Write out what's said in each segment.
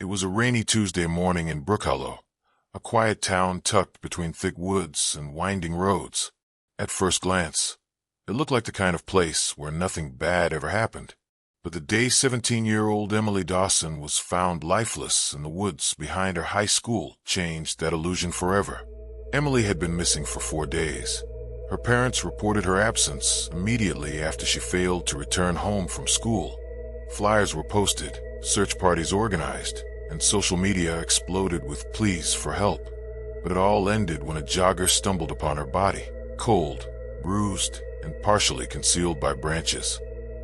It was a rainy Tuesday morning in Brookhollow, a quiet town tucked between thick woods and winding roads. At first glance, it looked like the kind of place where nothing bad ever happened. But the day 17-year-old Emily Dawson was found lifeless in the woods behind her high school changed that illusion forever. Emily had been missing for 4 days. Her parents reported her absence immediately after she failed to return home from school. Flyers were posted, search parties organized, and social media exploded with pleas for help. But it all ended when a jogger stumbled upon her body, cold, bruised, and partially concealed by branches.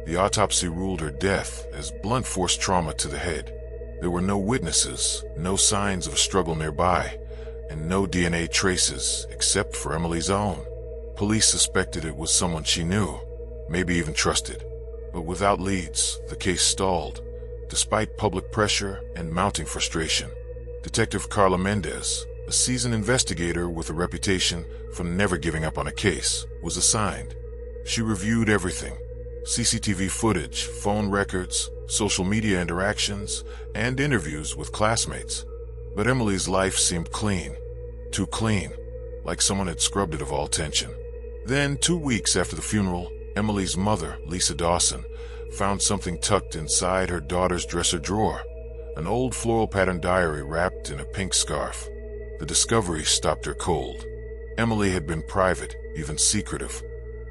The autopsy ruled her death as blunt force trauma to the head. There were no witnesses, no signs of a struggle nearby, and no DNA traces except for Emily's own. Police suspected it was someone she knew, maybe even trusted. But without leads, the case stalled, despite public pressure and mounting frustration. Detective Carla Mendez, a seasoned investigator with a reputation for never giving up on a case, was assigned. She reviewed everything: CCTV footage, phone records, social media interactions, and interviews with classmates. But Emily's life seemed clean, too clean, like someone had scrubbed it of all tension. Then, 2 weeks after the funeral, Emily's mother, Lisa Dawson, found something tucked inside her daughter's dresser drawer, an old floral pattern diary wrapped in a pink scarf. The discovery stopped her cold. Emily had been private, even secretive,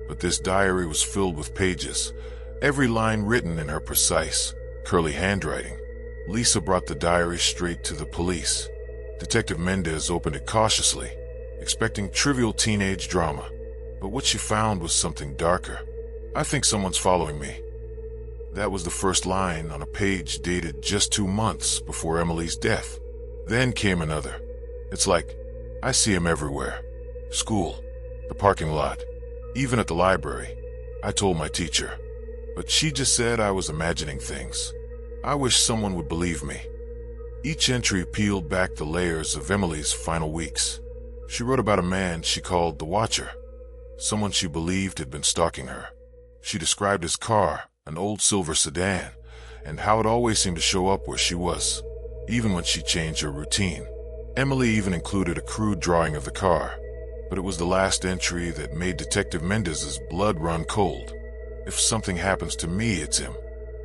but this diary was filled with pages, every line written in her precise, curly handwriting. Lisa brought the diary straight to the police. Detective Mendez opened it cautiously, expecting trivial teenage drama. But what she found was something darker. "I think someone's following me." That was the first line on a page dated just 2 months before Emily's death. Then came another. "It's like, I see him everywhere. School, the parking lot, even at the library. I told my teacher, but she just said I was imagining things. I wish someone would believe me." Each entry peeled back the layers of Emily's final weeks. She wrote about a man she called the Watcher, someone she believed had been stalking her. She described his car, an old silver sedan, and how it always seemed to show up where she was, even when she changed her routine. Emily even included a crude drawing of the car, but it was the last entry that made Detective Mendez's blood run cold. "If something happens to me, it's him.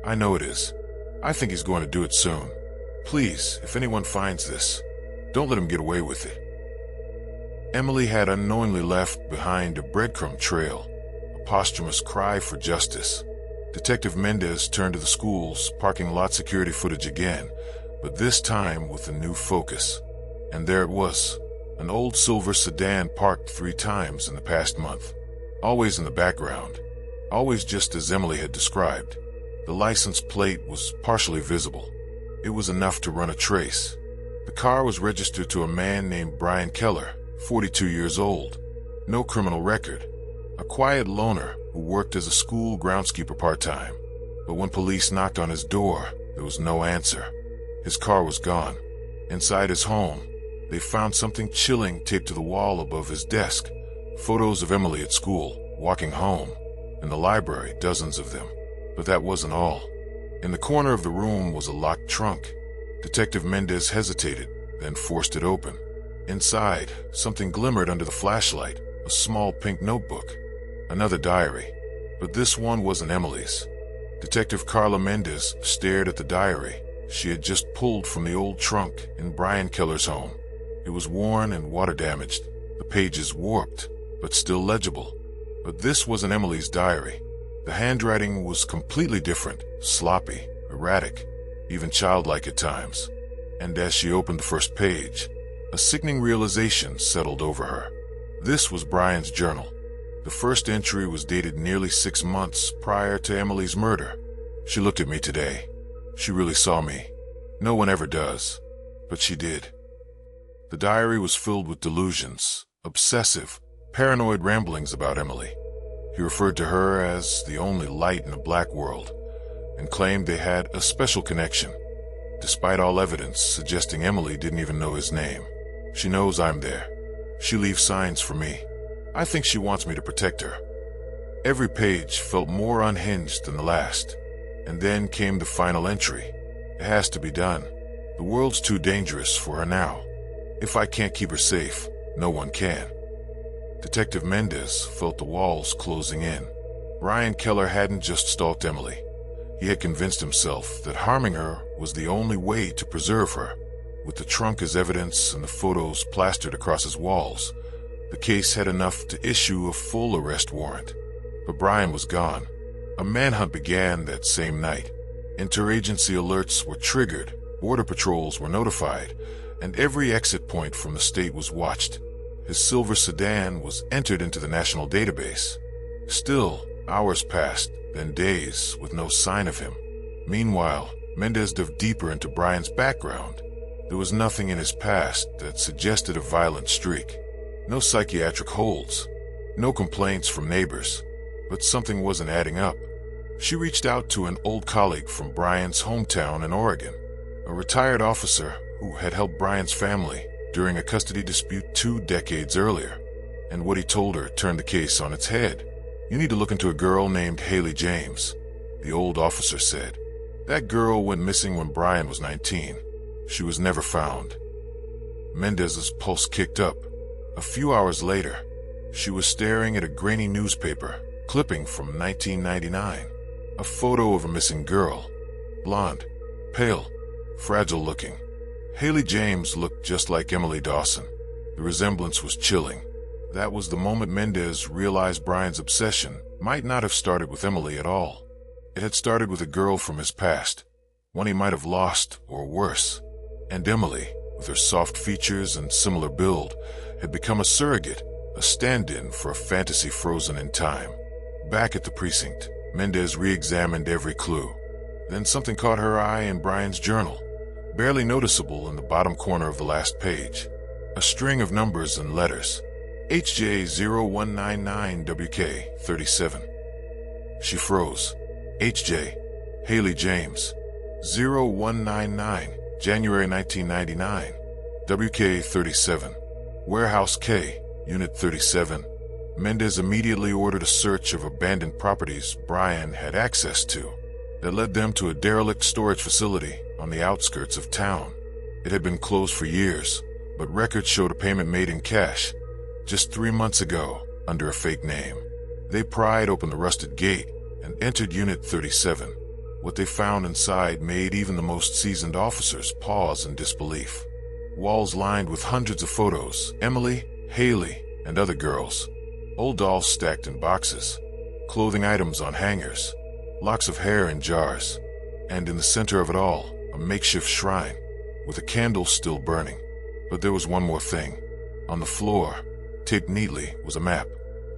I know it is. I think he's going to do it soon. Please, if anyone finds this, don't let him get away with it." Emily had unknowingly left behind a breadcrumb trail, a posthumous cry for justice. Detective Mendez turned to the school's parking lot security footage again, but this time with a new focus. And there it was, an old silver sedan parked 3 times in the past month. Always in the background, always just as Emily had described. The license plate was partially visible. It was enough to run a trace. The car was registered to a man named Brian Keller, 42 years old. No criminal record. A quiet loner who worked as a school groundskeeper part-time. But when police knocked on his door, there was no answer. His car was gone. Inside his home, they found something chilling taped to the wall above his desk. Photos of Emily at school, walking home. In the library, dozens of them. But that wasn't all. In the corner of the room was a locked trunk. Detective Mendez hesitated, then forced it open. Inside, something glimmered under the flashlight, a small pink notebook. Another diary. But this one wasn't Emily's. Detective Carla Mendez stared at the diary she had just pulled from the old trunk in Brian Keller's home. It was worn and water-damaged, the pages warped, but still legible. But this wasn't Emily's diary. The handwriting was completely different, sloppy, erratic, even childlike at times. And as she opened the first page, a sickening realization settled over her. This was Brian's journal. The first entry was dated nearly 6 months prior to Emily's murder. "She looked at me today. She really saw me. No one ever does. But she did." The diary was filled with delusions, obsessive, paranoid ramblings about Emily. He referred to her as the only light in a black world, and claimed they had a special connection, despite all evidence suggesting Emily didn't even know his name. "She knows I'm there. She leaves signs for me. I think she wants me to protect her." Every page felt more unhinged than the last. And then came the final entry. "It has to be done. The world's too dangerous for her now. If I can't keep her safe, no one can. Detective Mendez felt the walls closing in. Brian Keller hadn't just stalked Emily. He had convinced himself that harming her was the only way to preserve her. With the trunk as evidence and the photos plastered across his walls, the case had enough to issue a full arrest warrant. But Brian was gone. A manhunt began that same night. Interagency alerts were triggered, border patrols were notified, and every exit point from the state was watched. His silver sedan was entered into the national database. Still, hours passed, then days, with no sign of him. Meanwhile, Mendez dove deeper into Brian's background. There was nothing in his past that suggested a violent streak. No psychiatric holds. No complaints from neighbors. But something wasn't adding up. She reached out to an old colleague from Brian's hometown in Oregon, a retired officer who had helped Brian's family during a custody dispute 2 decades earlier. And what he told her turned the case on its head. "You need to look into a girl named Haley James," the old officer said. "That girl went missing when Brian was 19. She was never found." Mendez's pulse kicked up. A few hours later, she was staring at a grainy newspaper clipping from 1999. A photo of a missing girl. Blonde, pale, fragile looking. Haley James looked just like Emily Dawson. The resemblance was chilling. That was the moment Mendez realized Brian's obsession might not have started with Emily at all. It had started with a girl from his past, one he might have lost or worse. And Emily, with her soft features and similar build, had become a surrogate, a stand-in for a fantasy frozen in time. Back at the precinct, Mendez re-examined every clue. Then something caught her eye in Brian's journal, barely noticeable in the bottom corner of the last page. A string of numbers and letters. HJ0199WK37. She froze. HJ, Haley James. 0199, January 1999. WK37. Warehouse K, Unit 37. Mendez immediately ordered a search of abandoned properties Brian had access to. That led them to a derelict storage facility on the outskirts of town. It had been closed for years, but records showed a payment made in cash just 3 months ago under a fake name. They pried open the rusted gate and entered Unit 37. What they found inside made even the most seasoned officers pause in disbelief. Walls lined with hundreds of photos, Emily, Haley, and other girls. Old dolls stacked in boxes, clothing items on hangers, locks of hair in jars, and in the center of it all, a makeshift shrine with a candle still burning. But there was one more thing. On the floor, taped neatly, was a map.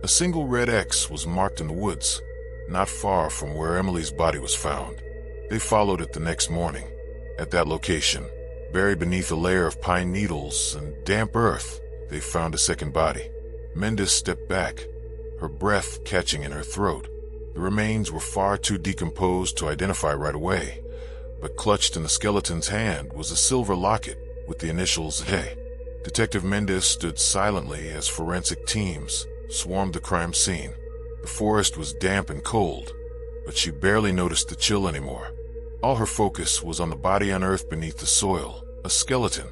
A single red X was marked in the woods, not far from where Emily's body was found. They followed it the next morning. At that location, buried beneath a layer of pine needles and damp earth, they found a second body. Mendez stepped back, her breath catching in her throat. The remains were far too decomposed to identify right away, but clutched in the skeleton's hand was a silver locket with the initials A. Detective Mendez stood silently as forensic teams swarmed the crime scene. The forest was damp and cold, but she barely noticed the chill anymore. All her focus was on the body unearthed beneath the soil, a skeleton,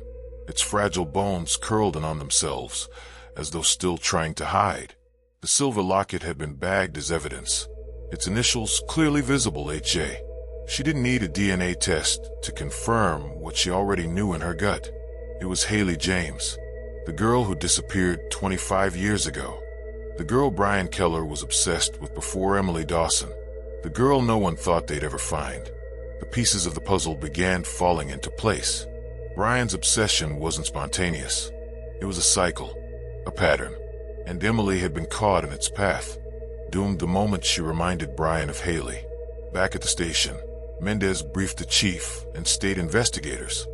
its fragile bones curled in on themselves, as though still trying to hide. The silver locket had been bagged as evidence, its initials clearly visible, HJ. She didn't need a DNA test to confirm what she already knew in her gut. It was Haley James, the girl who disappeared 25 years ago. The girl Brian Keller was obsessed with before Emily Dawson. The girl no one thought they'd ever find. The pieces of the puzzle began falling into place. Brian's obsession wasn't spontaneous. It was a cycle, a pattern, and Emily had been caught in its path, doomed the moment she reminded Brian of Haley. Back at the station, Mendez briefed the chief and state investigators.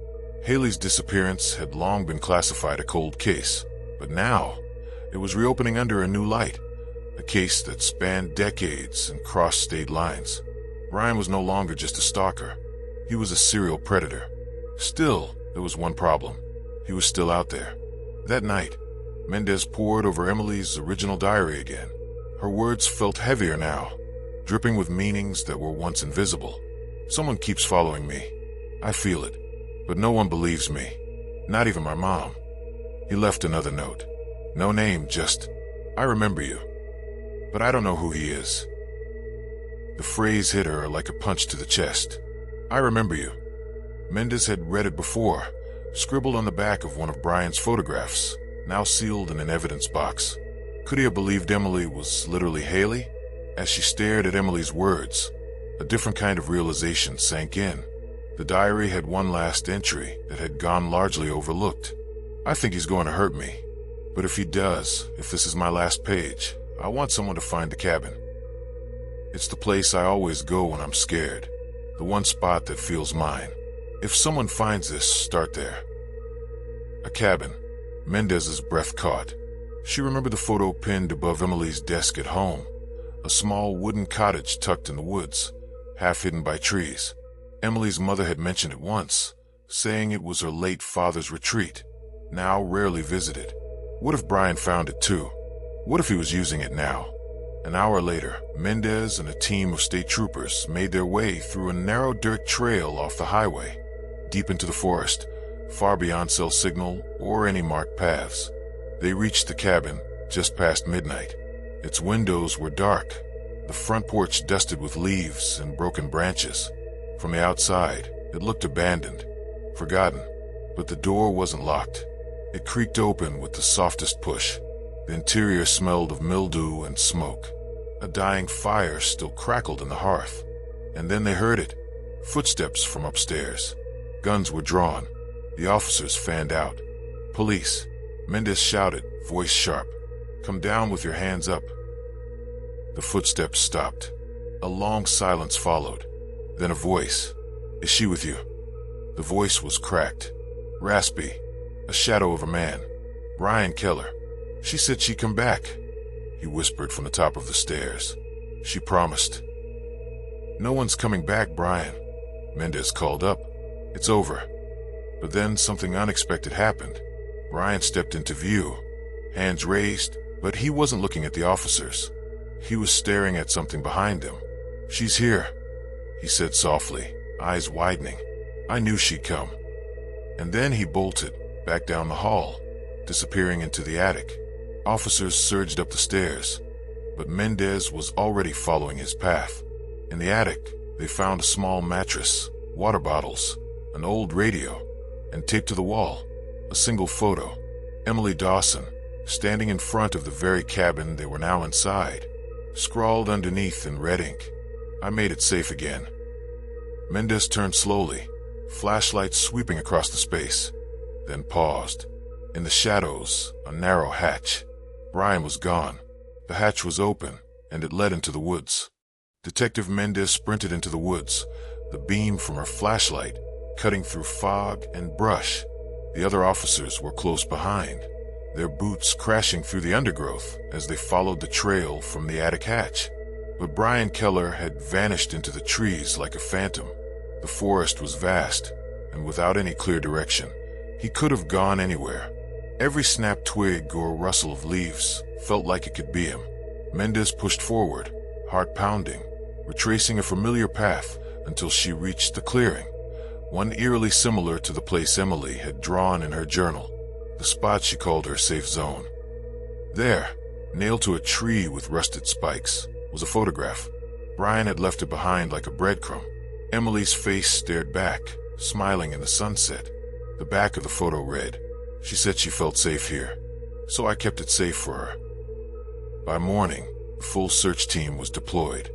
Haley's disappearance had long been classified a cold case, but now it was reopening under a new light, a case that spanned decades and crossed state lines. Brian was no longer just a stalker. He was a serial predator. Still, there was one problem. He was still out there. That night, Mendez pored over Emily's original diary again. Her words felt heavier now, dripping with meanings that were once invisible. "Someone keeps following me. I feel it. But no one believes me. Not even my mom. He left another note. No name, just, "I remember you. But I don't know who he is." The phrase hit her like a punch to the chest. I remember you. Mendez had read it before, scribbled on the back of one of Brian's photographs, now sealed in an evidence box. Could he have believed Emily was literally Haley? As she stared at Emily's words, a different kind of realization sank in. The diary had one last entry that had gone largely overlooked. I think he's going to hurt me. But if he does, if this is my last page, I want someone to find the cabin. It's the place I always go when I'm scared. The one spot that feels mine. If someone finds this, start there. A cabin. Mendez's breath caught. She remembered the photo pinned above Emily's desk at home. A small wooden cottage tucked in the woods, half hidden by trees. Emily's mother had mentioned it once, saying it was her late father's retreat, now rarely visited. What if Brian found it too? What if he was using it now? An hour later, Mendez and a team of state troopers made their way through a narrow dirt trail off the highway, deep into the forest, far beyond cell signal or any marked paths. They reached the cabin just past midnight. Its windows were dark, the front porch dusted with leaves and broken branches. From the outside, it looked abandoned, forgotten, but the door wasn't locked. It creaked open with the softest push. The interior smelled of mildew and smoke. A dying fire still crackled in the hearth. And then they heard it. Footsteps from upstairs. Guns were drawn. The officers fanned out. "Police," Mendez shouted, voice sharp. "Come down with your hands up." The footsteps stopped. A long silence followed. Then a voice. "Is she with you?" The voice was cracked, raspy, a shadow of a man. "Brian Keller. She said she'd come back," he whispered from the top of the stairs. "She promised." "No one's coming back, Brian," Mendez called up. "It's over." But then something unexpected happened. Brian stepped into view, hands raised, but he wasn't looking at the officers. He was staring at something behind him. "She's here," he said softly, eyes widening. "I knew she'd come." And then he bolted, back down the hall, disappearing into the attic. Officers surged up the stairs, but Mendez was already following his path. In the attic, they found a small mattress, water bottles, an old radio, and taped to the wall, a single photo. Emily Dawson, standing in front of the very cabin they were now inside, scrawled underneath in red ink, "I made it safe again." Mendez turned slowly, flashlight sweeping across the space, then paused. In the shadows, a narrow hatch. Brian was gone. The hatch was open, and it led into the woods. Detective Mendez sprinted into the woods, the beam from her flashlight cutting through fog and brush. The other officers were close behind, their boots crashing through the undergrowth as they followed the trail from the attic hatch. But Brian Keller had vanished into the trees like a phantom. The forest was vast, and without any clear direction, he could have gone anywhere. Every snapped twig or rustle of leaves felt like it could be him. Mendez pushed forward, heart pounding, retracing a familiar path until she reached the clearing, one eerily similar to the place Emily had drawn in her journal, the spot she called her safe zone. There, nailed to a tree with rusted spikes, was a photograph. Brian had left it behind like a breadcrumb. Emily's face stared back, smiling in the sunset. The back of the photo read, "She said she felt safe here, so I kept it safe for her." By morning, the full search team was deployed.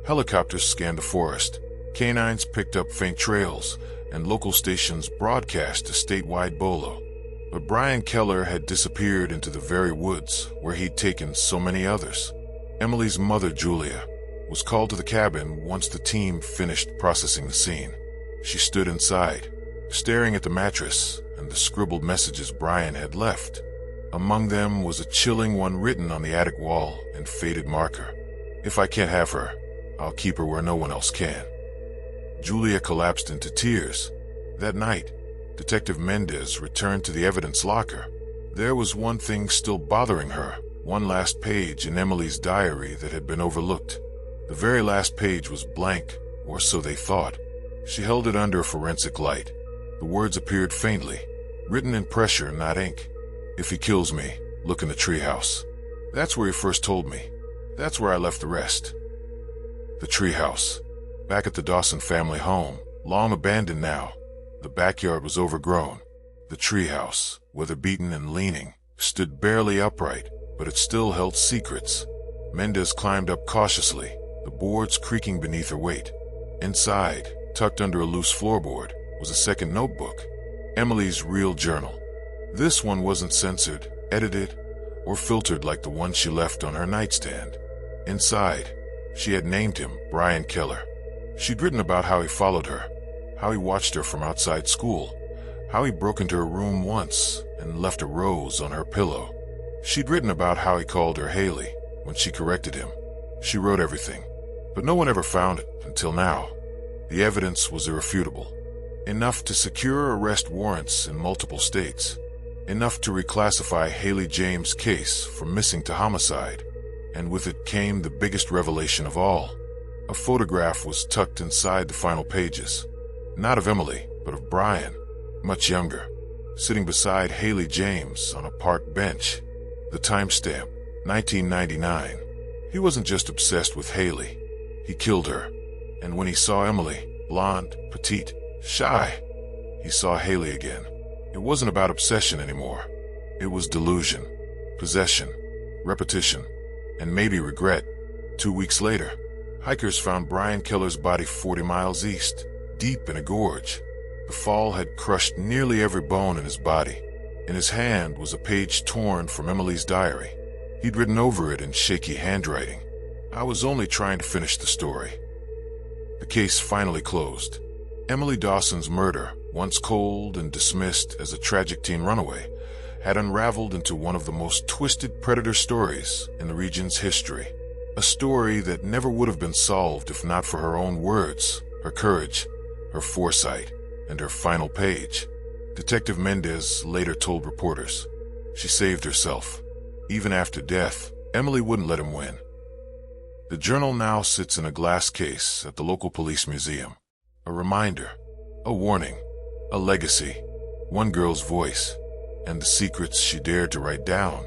Helicopters scanned the forest, canines picked up faint trails, and local stations broadcast a statewide bolo. But Brian Keller had disappeared into the very woods where he'd taken so many others. Emily's mother, Julia, was called to the cabin once the team finished processing the scene. She stood inside, staring at the mattress and the scribbled messages Brian had left. Among them was a chilling one written on the attic wall in faded marker. "If I can't have her, I'll keep her where no one else can." Julia collapsed into tears. That night, Detective Mendez returned to the evidence locker. There was one thing still bothering her, one last page in Emily's diary that had been overlooked. The very last page was blank, or so they thought. She held it under a forensic light. The words appeared faintly, written in pressure, not ink. "If he kills me, look in the treehouse. That's where he first told me. That's where I left the rest." The treehouse. Back at the Dawson family home, long abandoned now. The backyard was overgrown. The treehouse, weather-beaten and leaning, stood barely upright, but it still held secrets. Mendez climbed up cautiously, the boards creaking beneath her weight. Inside, tucked under a loose floorboard, was a second notebook, Emily's real journal. This one wasn't censored, edited, or filtered like the one she left on her nightstand. Inside, she had named him Brian Keller. She'd written about how he followed her, how he watched her from outside school, how he broke into her room once and left a rose on her pillow. She'd written about how he called her Haley when she corrected him. She wrote everything, but no one ever found it until now. The evidence was irrefutable. Enough to secure arrest warrants in multiple states. Enough to reclassify Haley James' case from missing to homicide. And with it came the biggest revelation of all. A photograph was tucked inside the final pages. Not of Emily, but of Brian, much younger, sitting beside Haley James on a park bench. The timestamp, 1999. He wasn't just obsessed with Haley. He killed her. And when he saw Emily, blonde, petite, shy, he saw Haley again. It wasn't about obsession anymore. It was delusion, possession, repetition, and maybe regret. 2 weeks later, hikers found Brian Keller's body 40 miles east, deep in a gorge. The fall had crushed nearly every bone in his body. In his hand was a page torn from Emily's diary. He'd written over it in shaky handwriting, "I was only trying to finish the story." The case finally closed. Emily Dawson's murder, once cold and dismissed as a tragic teen runaway, had unraveled into one of the most twisted predator stories in the region's history. A story that never would have been solved if not for her own words, her courage, her foresight, and her final page. Detective Mendez later told reporters, she saved herself. Even after death, Emily wouldn't let him win. The journal now sits in a glass case at the local police museum. A reminder, a warning, a legacy, one girl's voice, and the secrets she dared to write down.